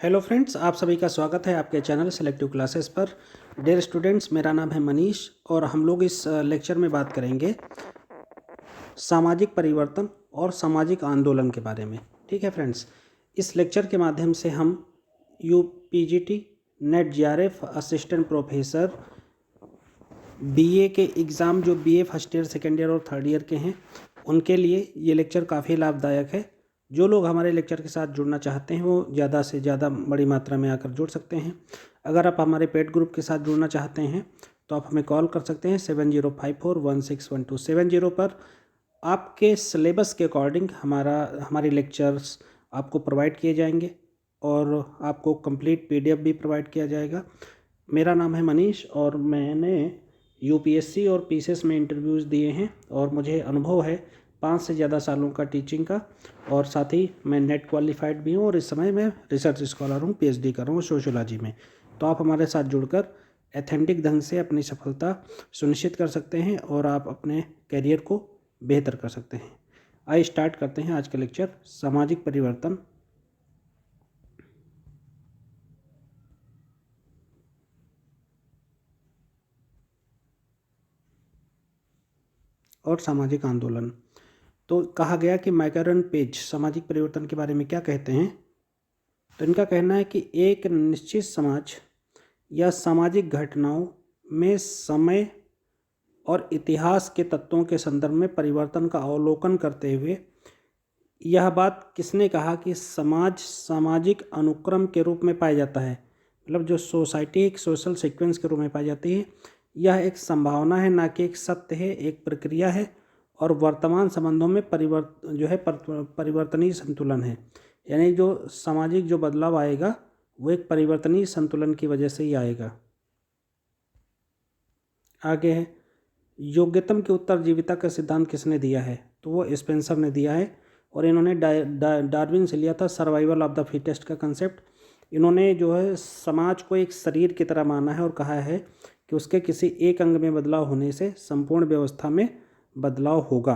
Hello friends, आप सभी का स्वागत है आपके चैनल सेलेक्टिव क्लासेस पर। डियर स्टूडेंट्स, मेरा नाम है मनीष और हम लोग इस लेक्चर में बात करेंगे सामाजिक परिवर्तन और सामाजिक आंदोलन के बारे में। ठीक है फ्रेंड्स, इस लेक्चर के माध्यम से हम UPGT, NET JRF, assistant professor, BA के एग्ज़ाम जो BA first year, second year और थर्ड ईयर के हैं, उनके लिए ये लेक्चर काफ़ी लाभदायक है। जो लोग हमारे लेक्चर के साथ जुड़ना चाहते हैं वो ज़्यादा से ज़्यादा बड़ी मात्रा में आकर जुड़ सकते हैं। अगर आप हमारे पेड ग्रुप के साथ जुड़ना चाहते हैं तो आप हमें कॉल कर सकते हैं 7054161270 पर। आपके सिलेबस के अकॉर्डिंग हमारी लेक्चर्स आपको प्रोवाइड किए जाएंगे और आपको कंप्लीट पीडीएफ भी प्रोवाइड किया जाएगा। मेरा नाम है मनीष और मैंने यूपीएससी और पीसीएस में इंटरव्यूज़ दिए हैं और मुझे अनुभव है 5 से ज़्यादा सालों का टीचिंग का, और साथ ही मैं नेट क्वालिफाइड भी हूँ और इस समय मैं रिसर्च स्कॉलर हूँ, पीएचडी कर रहा हूँ सोशियोलॉजी में। तो आप हमारे साथ जुड़कर एथेंटिक ढंग से अपनी सफलता सुनिश्चित कर सकते हैं और आप अपने करियर को बेहतर कर सकते हैं। आइए स्टार्ट करते हैं आज का लेक्चर, सामाजिक परिवर्तन और सामाजिक आंदोलन। तो कहा गया कि मैकरन पेज सामाजिक परिवर्तन के बारे में क्या कहते हैं। तो इनका कहना है कि एक निश्चित समाज या सामाजिक घटनाओं में समय और इतिहास के तत्वों के संदर्भ में परिवर्तन का अवलोकन करते हुए यह बात किसने कहा कि समाज सामाजिक अनुक्रम के रूप में पाया जाता है, मतलब जो सोसाइटी एक सोशल सीक्वेंस के रूप में पाई जाती है, यह एक संभावना है, ना कि एक सत्य है, एक प्रक्रिया है और वर्तमान संबंधों में परिवर्तनीय संतुलन है। यानी जो सामाजिक जो बदलाव आएगा वो एक परिवर्तनीय संतुलन की वजह से ही आएगा। आगे है, योग्यतम के उत्तरजीविता का सिद्धांत किसने दिया है? तो वो स्पेंसर ने दिया है और इन्होंने डार्विन से लिया था सर्वाइवल ऑफ द फिटेस्ट का कंसेप्ट। इन्होंने जो है समाज को एक शरीर की तरह माना है और कहा है कि उसके किसी एक अंग में बदलाव होने से संपूर्ण व्यवस्था में बदलाव होगा।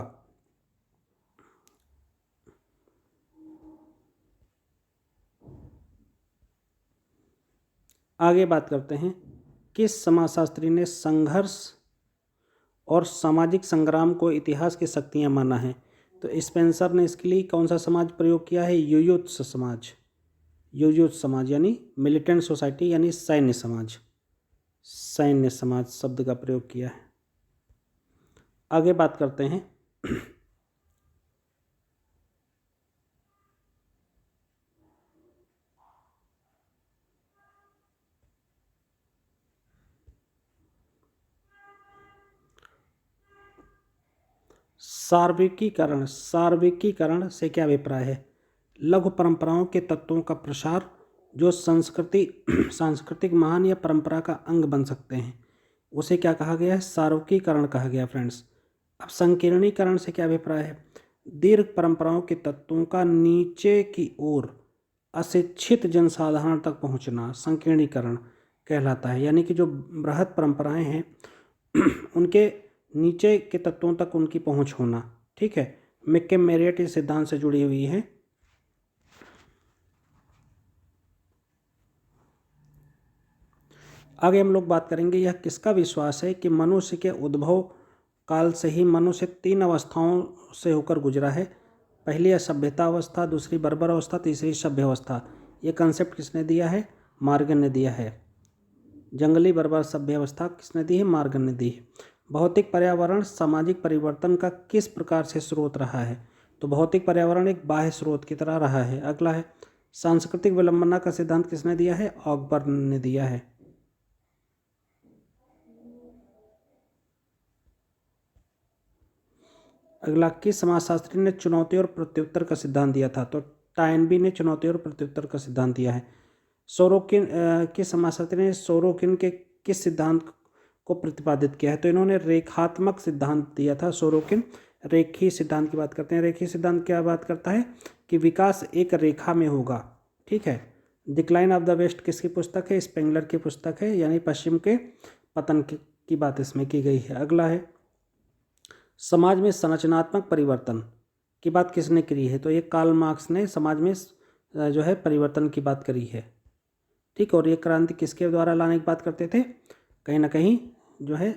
आगे बात करते हैं, किस समाजशास्त्री ने संघर्ष और सामाजिक संग्राम को इतिहास की शक्तियाँ माना है? तो स्पेंसर ने इसके लिए कौन सा समाज प्रयोग किया है? युयुत्स समाज। युयुत्स समाज यानी मिलिटेंट सोसाइटी यानी सैन्य समाज, सैन्य समाज शब्द का प्रयोग किया है। आगे बात करते हैं, सार्वत्रिकीकरण। सार्वत्रिकीकरण से क्या अभिप्राय है? लघु परंपराओं के तत्वों का प्रसार जो सांस्कृतिक महान या परंपरा का अंग बन सकते हैं, उसे क्या कहा गया है? सार्वत्रिकीकरण कहा गया फ्रेंड्स। अब संकीर्णीकरण से क्या अभिप्राय है? दीर्घ परंपराओं के तत्वों का नीचे की ओर अशिक्षित जनसाधारण तक पहुंचना संकीर्णीकरण कहलाता है। यानी कि जो बृहद परंपराएं हैं उनके नीचे के तत्वों तक उनकी पहुंच होना। ठीक है, मैककेम मेरियट इस सिद्धांत से जुड़ी हुई है। आगे हम लोग बात करेंगे, यह किसका विश्वास है कि मनुष्य के उद्भव काल से ही मनुष्य 3 अवस्थाओं से होकर गुजरा है। पहली सभ्यता अवस्था, दूसरी बर्बर अवस्था, तीसरी सभ्य अवस्था। ये कंसेप्ट किसने दिया है? मॉर्गन ने दिया है। जंगली बर्बर सभ्य अवस्था किसने दी है? मॉर्गन ने दी है। भौतिक पर्यावरण सामाजिक परिवर्तन का किस प्रकार से स्रोत रहा है? तो भौतिक पर्यावरण एक बाह्य स्रोत की तरह रहा है। अगला है, सांस्कृतिक विलंबना का सिद्धांत किसने दिया है? ऑकबर्न ने दिया है। अगला, किस समाजशास्त्री ने चुनौती और प्रत्युत्तर का सिद्धांत दिया था? तो टाइनबी ने चुनौती और प्रत्युत्तर का सिद्धांत दिया है। सोरोकिन किस समाजशास्त्री ने सोरोकिन के किस सिद्धांत को प्रतिपादित किया है? तो इन्होंने रेखात्मक सिद्धांत दिया था सोरोकिन। रेखी सिद्धांत की बात करते हैं। रेखी सिद्धांत क्या बात करता है कि विकास एक रेखा में होगा। ठीक है। डिक्लाइन ऑफ द वेस्ट किसकी पुस्तक है? स्पेंगलर की पुस्तक है, यानी पश्चिम के पतन की बात इसमें की गई है। अगला है, समाज में संरचनात्मक परिवर्तन की बात किसने की है? तो ये कार्ल मार्क्स ने समाज में जो है परिवर्तन की बात करी है। ठीक, और ये क्रांति किसके द्वारा लाने की बात करते थे? कहीं ना कहीं जो है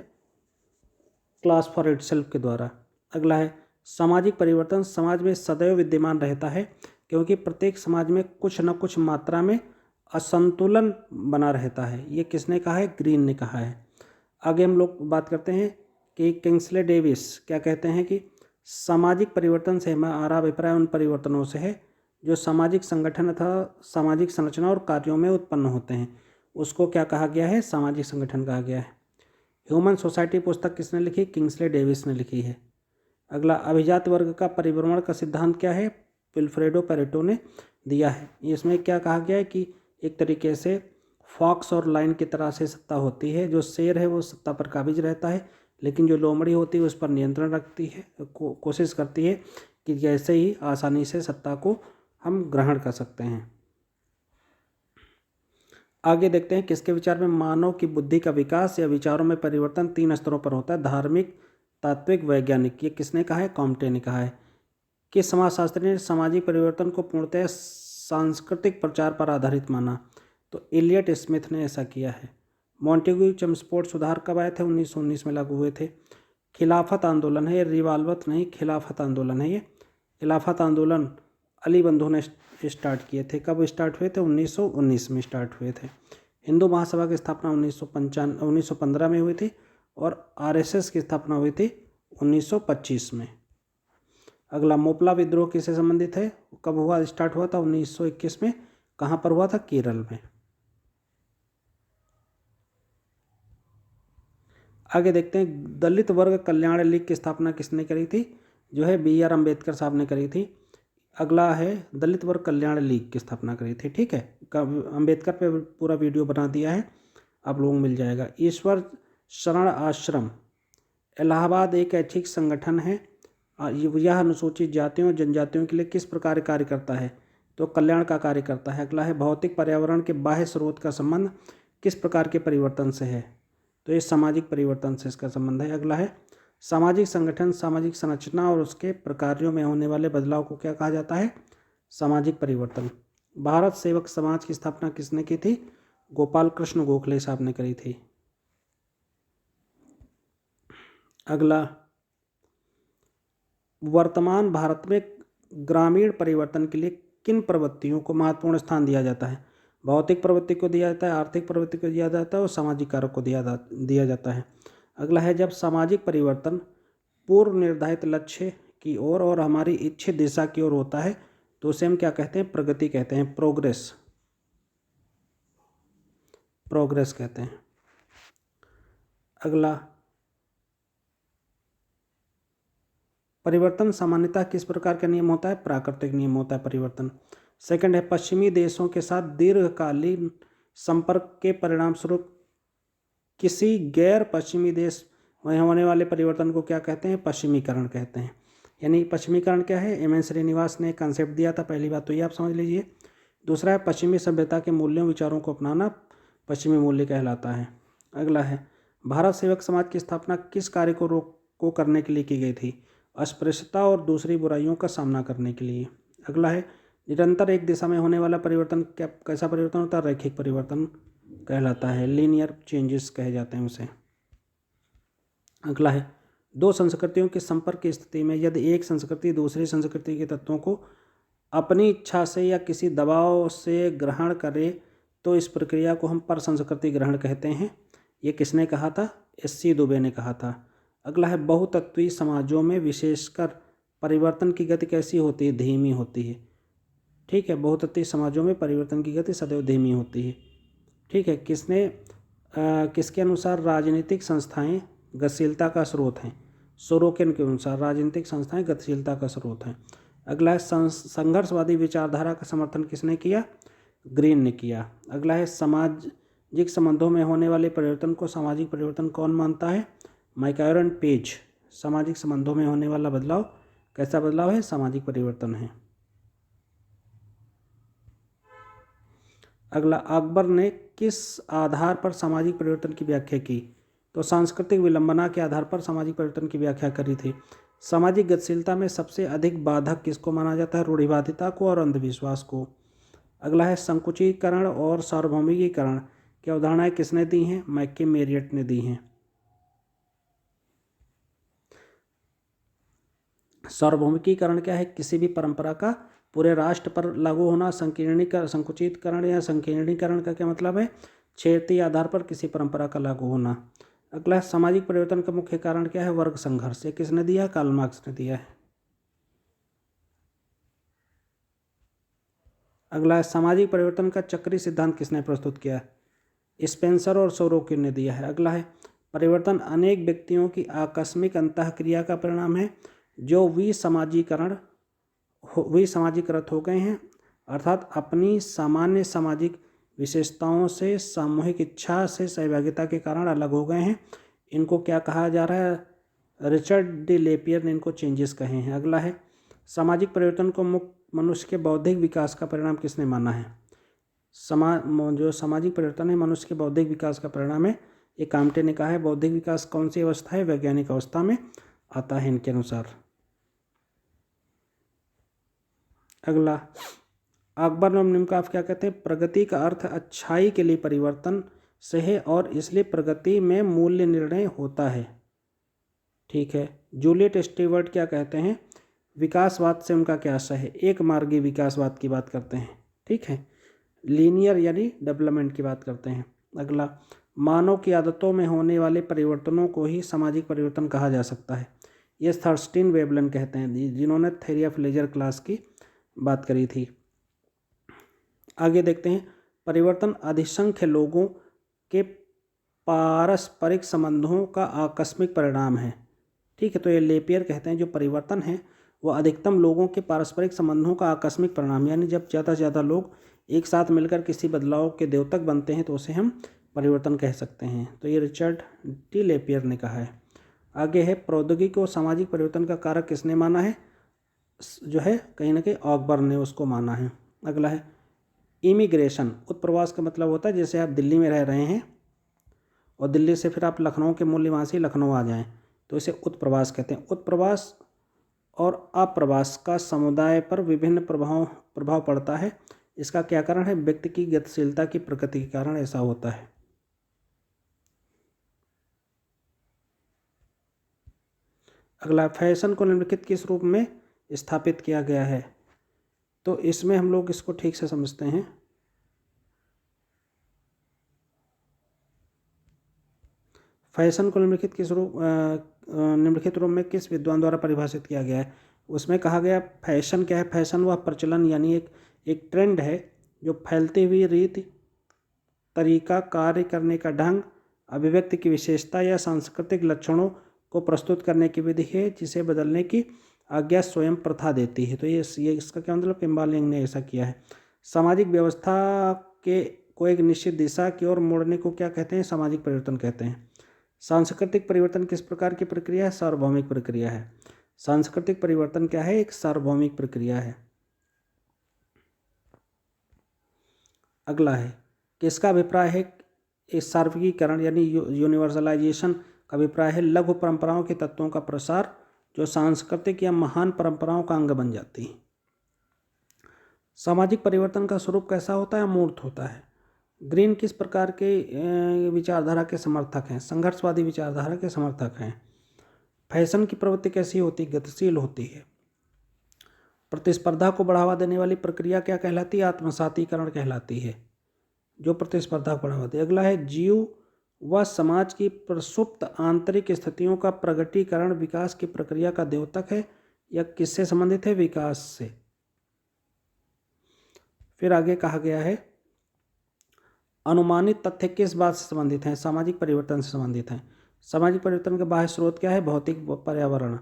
क्लास फॉर इटसेल्फ के द्वारा। अगला है सामाजिक परिवर्तन समाज में सदैव विद्यमान रहता है क्योंकि प्रत्येक समाज में कुछ न कुछ मात्रा में असंतुलन बना रहता है। ये किसने कहा है? ग्रीन ने कहा है। आगे हम लोग बात करते हैं कि किंग्सले डेविस क्या कहते हैं कि सामाजिक परिवर्तन से हमारा अभिप्राय उन परिवर्तनों से है जो सामाजिक संगठन अथवा सामाजिक संरचना और कार्यों में उत्पन्न होते हैं। उसको क्या कहा गया है? सामाजिक संगठन कहा गया है। ह्यूमन सोसाइटी पुस्तक किसने लिखी? किंग्सले डेविस ने लिखी है। अगला अभिजात वर्ग का परिभ्रमण का सिद्धांत क्या है? विल्फ्रेडो पेरेटो ने दिया है। इसमें क्या कहा गया है कि एक तरीके से फॉक्स और लाइन की तरह से सत्ता होती है। जो शेर है वो सत्ता पर काबिज रहता है, लेकिन जो लोमड़ी होती है उस पर नियंत्रण रखती है, कोशिश करती है कि जैसे ही आसानी से सत्ता को हम ग्रहण कर सकते हैं। आगे देखते हैं किसके विचार में मानव की बुद्धि का विकास या विचारों में परिवर्तन 3 स्तरों पर होता है? धार्मिक, तात्विक, वैज्ञानिक। ये किसने कहा है? कॉम्टे ने कहा है। किस समाजशास्त्री ने सामाजिक परिवर्तन को पूर्णतः सांस्कृतिक प्रचार पर आधारित माना? तो इलियट स्मिथ ने ऐसा किया है। मॉन्टेग्यू चमस्फोर्ड सुधार कब आए थे? 1919 में लागू हुए थे। खिलाफत आंदोलन है ये, रिवाल्वत नहीं, खिलाफत आंदोलन है ये। खिलाफत आंदोलन अली बंधु ने स्टार्ट किए थे। कब स्टार्ट हुए थे? 1919 में स्टार्ट हुए थे। हिंदू महासभा की स्थापना 1915 में हुई थी और आरएसएस की स्थापना हुई थी 1925 में। अगला मोपला विद्रोह किससे संबंधित है? कब हुआ? स्टार्ट हुआ था 1921 में। कहाँ पर हुआ था? केरल में। आगे देखते हैं दलित वर्ग कल्याण लीग की स्थापना किसने करी थी? जो है BR अम्बेडकर साहब ने करी थी। अगला है दलित वर्ग कल्याण लीग की स्थापना करी थी। ठीक है, अम्बेडकर पे पूरा वीडियो बना दिया है, आप लोगों को मिल जाएगा। ईश्वर शरण आश्रम इलाहाबाद एक ऐच्छिक संगठन है। यह अनुसूचित जातियों और जनजातियों के लिए किस प्रकार कार्य करता है? तो कल्याण का कार्य करता है। अगला है भौतिक पर्यावरण के बाह्य स्रोत का संबंध किस प्रकार के परिवर्तन से है? तो ये सामाजिक परिवर्तन से इसका संबंध है। अगला है सामाजिक संगठन, सामाजिक संरचना और उसके प्रकारों में होने वाले बदलाव को क्या कहा जाता है? सामाजिक परिवर्तन। भारत सेवक समाज की स्थापना किसने की थी? गोपाल कृष्ण गोखले साहब ने करी थी। अगला वर्तमान भारत में ग्रामीण परिवर्तन के लिए किन प्रवृत्तियों को महत्वपूर्ण स्थान दिया जाता है? भौतिक प्रवृत्ति को दिया जाता है, आर्थिक प्रवृत्ति को दिया जाता है और सामाजिक कारक को दिया जाता है। अगला है जब सामाजिक परिवर्तन पूर्व निर्धारित लक्ष्य की ओर और हमारी इच्छित दिशा की ओर होता है तो उसे हम क्या कहते हैं? प्रगति कहते हैं, प्रोग्रेस कहते हैं। अगला परिवर्तन सामान्यतः किस प्रकार का नियम होता है? प्राकृतिक नियम होता है परिवर्तन। सेकंड है पश्चिमी देशों के साथ दीर्घकालीन संपर्क के परिणाम स्वरूप किसी गैर पश्चिमी देश में होने वाले परिवर्तन को क्या कहते हैं? पश्चिमीकरण कहते हैं। यानी पश्चिमीकरण क्या है? एम एन श्रीनिवास ने कंसेप्ट दिया था। पहली बात तो ये आप समझ लीजिए। दूसरा है पश्चिमी सभ्यता के मूल्यों विचारों को अपनाना पश्चिमी मूल्य कहलाता है। अगला है भारत सेवक समाज की स्थापना किस कार्य को करने के लिए की गई थी? अस्पृश्यता और दूसरी बुराइयों का सामना करने के लिए। अगला है निरंतर एक दिशा में होने वाला परिवर्तन कैसा परिवर्तन होता है? रैखिक परिवर्तन कहलाता है, लीनियर चेंजेस कहे जाते हैं उसे। अगला है दो संस्कृतियों के संपर्क की स्थिति में यदि एक संस्कृति दूसरी संस्कृति के तत्वों को अपनी इच्छा से या किसी दबाव से ग्रहण करे तो इस प्रक्रिया को हम पर संस्कृति ग्रहण कहते हैं। ये किसने कहा था? SC दुबे ने कहा था। अगला है बहुतत्वीय समाजों में विशेषकर परिवर्तन की गति कैसी होती है? धीमी होती है। ठीक है, बहुतत्वीय समाजों में परिवर्तन की गति सदैव धीमी होती है। ठीक है, किसके अनुसार राजनीतिक संस्थाएं गतिशीलता का स्रोत हैं? सोरोकिन के अनुसार राजनीतिक संस्थाएं गतिशीलता का स्रोत हैं। अगला है संघर्षवादी विचारधारा का समर्थन किसने किया? ग्रीन ने किया। अगला है सामाजिक संबंधों में होने वाले परिवर्तन को सामाजिक परिवर्तन कौन मानता है? माइकैरन पेज। सामाजिक संबंधों में होने वाला बदलाव कैसा बदलाव है? सामाजिक परिवर्तन है। अगला अकबर ने किस आधार पर सामाजिक परिवर्तन की व्याख्या की? तो सांस्कृतिक विलंबना के आधार पर सामाजिक परिवर्तन की व्याख्या करी थी। सामाजिक गतिशीलता में सबसे अधिक बाधक किसको माना जाता है? रूढ़िवादिता को और अंधविश्वास को। अगला है संकुचीकरण और सार्वभौमिकीकरण की अवधारणाएं किसने दी हैं? मैक्के मेरियट ने दी हैं। सार्वभौमिकीकरण क्या है? किसी भी परंपरा का पूरे राष्ट्र पर लागू होना। संकुचितकरण या संकीर्णीकरण का क्या मतलब है? क्षेत्रीय आधार पर किसी परंपरा का लागू होना। अगला सामाजिक परिवर्तन का मुख्य कारण क्या है? वर्ग संघर्ष। ये किसने दिया? कार्ल मार्क्स ने दिया है। अगला है सामाजिक परिवर्तन का चक्रीय सिद्धांत किसने प्रस्तुत किया है? स्पेंसर और सोरोकिन ने दिया है। अगला है परिवर्तन अनेक व्यक्तियों की आकस्मिक अंतःक्रिया का परिणाम है जो विसमाजीकृत हो गए हैं, अर्थात अपनी सामान्य सामाजिक विशेषताओं से सामूहिक इच्छा से सहभागिता के कारण अलग हो गए हैं। इनको क्या कहा जा रहा है? रिचर्ड डी लेपियर ने इनको चेंजेस कहे हैं। अगला है सामाजिक परिवर्तन को मनुष्य के बौद्धिक विकास का परिणाम किसने माना है? जो सामाजिक परिवर्तन है मनुष्य के बौद्धिक विकास का परिणाम है, ये काम्टे ने कहा है। बौद्धिक विकास कौन सी अवस्था है? वैज्ञानिक अवस्था में आता है इनके अनुसार। अगला अकबर और निमकाफ क्या कहते हैं? प्रगति का अर्थ अच्छाई के लिए परिवर्तन से है और इसलिए प्रगति में मूल्य निर्णय होता है। ठीक है। जूलियट स्टीवर्ट क्या कहते हैं? विकासवाद से उनका क्या आशय है? एक मार्गी विकासवाद की बात करते हैं। ठीक है। लीनियर यानी डेवलपमेंट की बात करते हैं। अगला मानव की आदतों में होने वाले परिवर्तनों को ही सामाजिक परिवर्तन कहा जा सकता है। ये थर्स्टीन वेबलन कहते हैं, जिन्होंने थ्योरी ऑफ लेजर क्लास की बात करी थी। आगे देखते हैं परिवर्तन अधिसंख्य लोगों के पारस्परिक संबंधों का आकस्मिक परिणाम है। ठीक है। तो ये लेपियर कहते हैं जो परिवर्तन है वो अधिकतम लोगों के पारस्परिक संबंधों का आकस्मिक परिणाम, यानी जब ज़्यादा से ज़्यादा लोग एक साथ मिलकर किसी बदलाव के द्योतक बनते हैं तो उसे हम परिवर्तन कह सकते हैं। तो ये रिचर्ड डी लेपियर ने कहा है। आगे है प्रौद्योगिकी को सामाजिक परिवर्तन का कारक किसने माना है? जो है कहीं ना कहीं अकबर ने उसको माना है। अगला है इमिग्रेशन। उत्प्रवास का मतलब होता है जैसे आप दिल्ली में रह रहे हैं और दिल्ली से फिर आप लखनऊ के मूल निवासी लखनऊ आ जाएं तो इसे उत्प्रवास कहते हैं। उत्प्रवास और अप्रवास का समुदाय पर विभिन्न प्रभाव पड़ता है। इसका क्या कारण है? व्यक्ति की गतिशीलता की प्रकृति के कारण ऐसा होता है। अगला फैशन को निम्नलिखित किस रूप में स्थापित किया गया है? तो इसमें हम लोग इसको ठीक से समझते हैं। फैशन को निम्नलिखित रूप में किस विद्वान द्वारा परिभाषित किया गया है? उसमें कहा गया फैशन क्या है? फैशन वह प्रचलन यानी एक ट्रेंड है जो फैलती हुई रीति, तरीका, कार्य करने का ढंग, अभिव्यक्ति की विशेषता या सांस्कृतिक लक्षणों को प्रस्तुत करने की विधि है जिसे बदलने की आज्ञा स्वयं प्रथा देती है। तो ये इसका क्या मतलब? किम्बालिंग ने ऐसा किया है। सामाजिक व्यवस्था को एक निश्चित दिशा की ओर मोड़ने को क्या कहते हैं? सामाजिक परिवर्तन कहते हैं। सांस्कृतिक परिवर्तन किस प्रकार की प्रक्रिया है? सार्वभौमिक प्रक्रिया है। सांस्कृतिक परिवर्तन क्या है? एक सार्वभौमिक प्रक्रिया है। अगला है किसका अभिप्राय है? इस सार्वत्रिकीकरण यानी यूनिवर्सलाइजेशन का अभिप्राय है लघु परंपराओं के तत्वों का प्रसार जो सांस्कृतिक या महान परंपराओं का अंग बन जाती है। सामाजिक परिवर्तन का स्वरूप कैसा होता है? अमूर्त होता है। ग्रीन किस प्रकार के विचारधारा के समर्थक हैं? संघर्षवादी विचारधारा के समर्थक हैं। फैशन की प्रवृत्ति कैसी होती है? गतिशील होती है। प्रतिस्पर्धा को बढ़ावा देने वाली प्रक्रिया क्या कहलाती है? आत्मसातीकरण कहलाती है, जो प्रतिस्पर्धा को बढ़ावा दे। अगला है जीव व समाज की प्रसुप्त आंतरिक स्थितियों का प्रगटीकरण विकास की प्रक्रिया का द्योतक है या किससे संबंधित है? विकास से। फिर आगे कहा गया है अनुमानित तथ्य किस बात से संबंधित हैं? सामाजिक परिवर्तन से संबंधित हैं। सामाजिक परिवर्तन का बाह्य स्रोत क्या है? भौतिक पर्यावरण।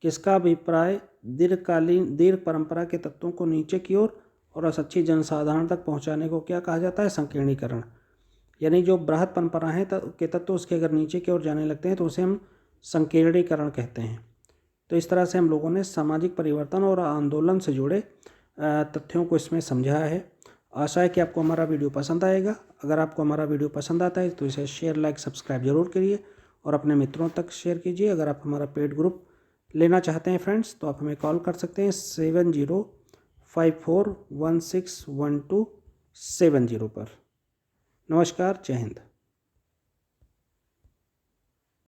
किसका अभिप्राय? दीर्घ परंपरा के तत्वों को नीचे की ओर और असच्छी जनसाधारण तक पहुंचाने को क्या कहा जाता है? संकीर्णीकरण। यानी जो बृहद परंपरा है के तत्व उसके अगर नीचे की ओर जाने लगते हैं तो उसे हम संकीर्णीकरण कहते हैं। तो इस तरह से हम लोगों ने सामाजिक परिवर्तन और आंदोलन से जुड़े तथ्यों को इसमें समझा है। आशा है कि आपको हमारा वीडियो पसंद आएगा। अगर आपको हमारा वीडियो पसंद आता है तो इसे शेयर, लाइक, सब्सक्राइब जरूर करिए और अपने मित्रों तक शेयर कीजिए। अगर आप हमारा पेड ग्रुप लेना चाहते हैं फ्रेंड्स तो आप हमें कॉल कर सकते हैं 70541612 70 पर। नमस्कार, जय हिंद।